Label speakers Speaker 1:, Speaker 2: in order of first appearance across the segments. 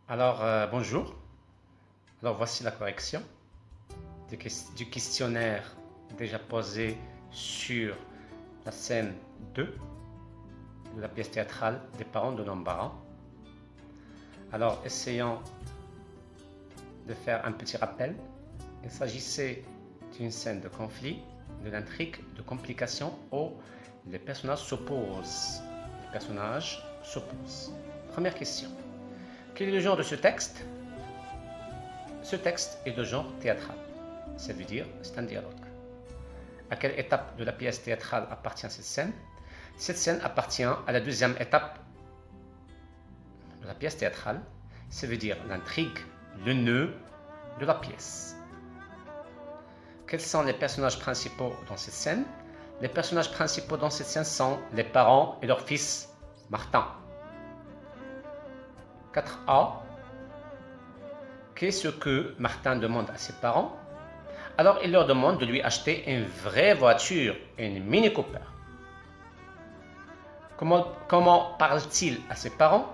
Speaker 1: Alors, bonjour. Alors, voici la correction du questionnaire déjà posé sur la scène 2 de la pièce théâtrale des parents de l'embarras. Alors, essayons de faire un petit rappel. Il s'agissait d'une scène de conflit, de l'intrigue, de complication où les personnages s'opposent. Les personnages s'opposent. Première question. Quel est le genre de ce texte? Ce texte est de genre théâtral. Ça veut dire c'est un dialogue. À quelle étape de la pièce théâtrale appartient cette scène? Cette scène appartient à la deuxième étape de la pièce théâtrale. Ça veut dire l'intrigue, le nœud de la pièce. Quels sont les personnages principaux dans cette scène? Les personnages principaux dans cette scène sont les parents et leur fils Martin. 4A. Qu'est-ce que Martin demande à ses parents? Alors il leur demande de lui acheter une vraie voiture, une Mini Cooper. Comment parle-t-il à ses parents?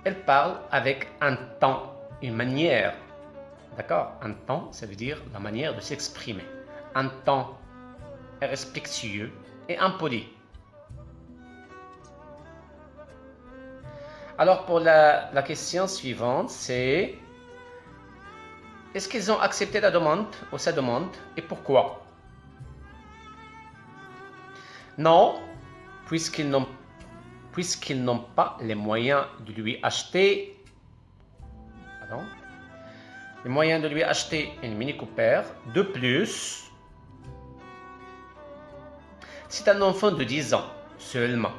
Speaker 1: Il parle avec un ton, une manière. D'accord? Un ton, ça veut dire la manière de s'exprimer. Un ton respectueux et impoli. Alors pour la question suivante, c'est est-ce qu'ils ont accepté la demande ou sa demande et pourquoi? Non, puisqu'ils n'ont pas les moyens de lui acheter une Mini Cooper. De plus, c'est un enfant de 10 ans seulement.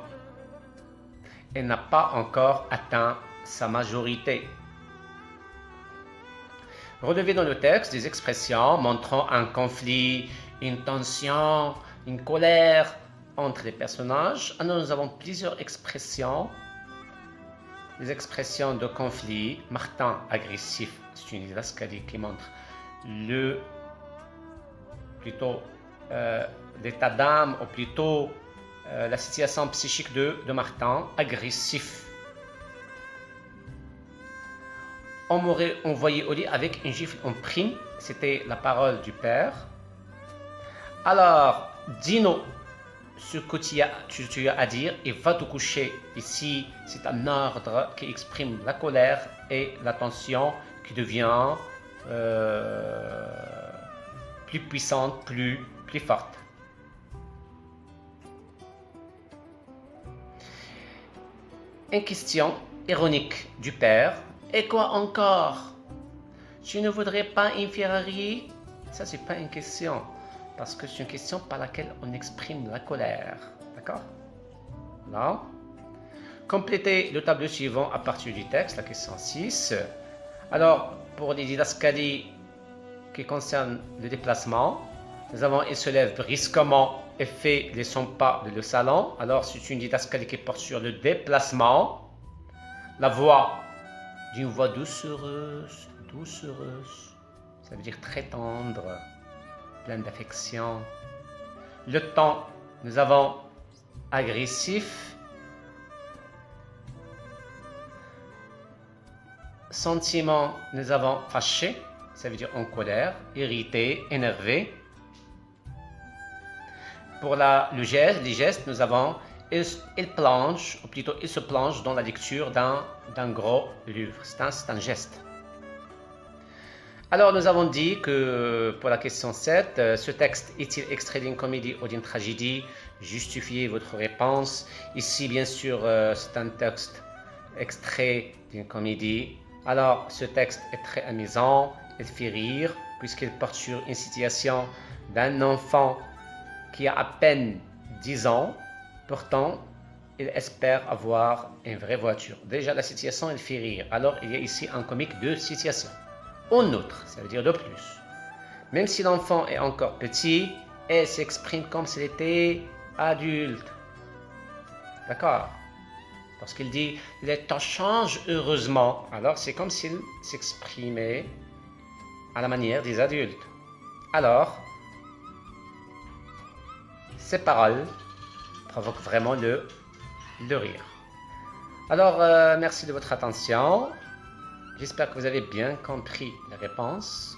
Speaker 1: Il n'a pas encore atteint sa majorité. Relevez dans le texte des expressions montrant un conflit, une tension, une colère entre les personnages. Alors nous avons plusieurs expressions. Les expressions de conflit. Martin agressif, c'est une didascalie qui montre l'état d'âme ou plutôt la situation psychique de Martin, agressif. On m'aurait envoyé au lit avec une gifle en prime, c'était la parole du père. Alors, dis-nous ce que tu as à dire et va te coucher. Ici, c'est un ordre qui exprime la colère et la tension qui devient plus puissante, plus forte. Une question ironique du père. Et quoi encore? Tu ne voudrais pas une Ferrari? Ça, c'est pas une question. Parce que c'est une question par laquelle on exprime la colère. D'accord? Là. Complétez le tableau suivant à partir du texte, la question 6. Alors, pour les didascalies qui concernent le déplacement, nous avons il se lève brusquement et fait les 100 pas de le salon. Alors, c'est une didascalie qui porte sur le déplacement. La voix d'une voix doucereuse, ça veut dire très tendre, pleine d'affection. Le ton, nous avons agressif. Sentiment, nous avons fâché, ça veut dire en colère, irrité, énervé. Pour les gestes, nous avons il plonge, ou plutôt il se plonge dans la lecture d'un gros livre. C'est un geste. Alors nous avons dit que pour la question 7, ce texte est-il extrait d'une comédie ou d'une tragédie? Justifiez votre réponse. Ici, bien sûr, c'est un texte extrait d'une comédie. Alors, ce texte est très amusant, il fait rire, puisqu'il porte sur une situation d'un enfant qui a à peine 10 ans. Pourtant, il espère avoir une vraie voiture. Déjà, la situation, elle fait rire. Alors, il y a ici un comique de situation. En outre, ça veut dire de plus. Même si l'enfant est encore petit, elle s'exprime comme s'il était adulte. D'accord? Lorsqu'il dit « les temps changent heureusement », alors c'est comme s'il s'exprimait à la manière des adultes. Alors, ces paroles provoquent vraiment le rire. Alors, merci de votre attention. J'espère que vous avez bien compris les réponses.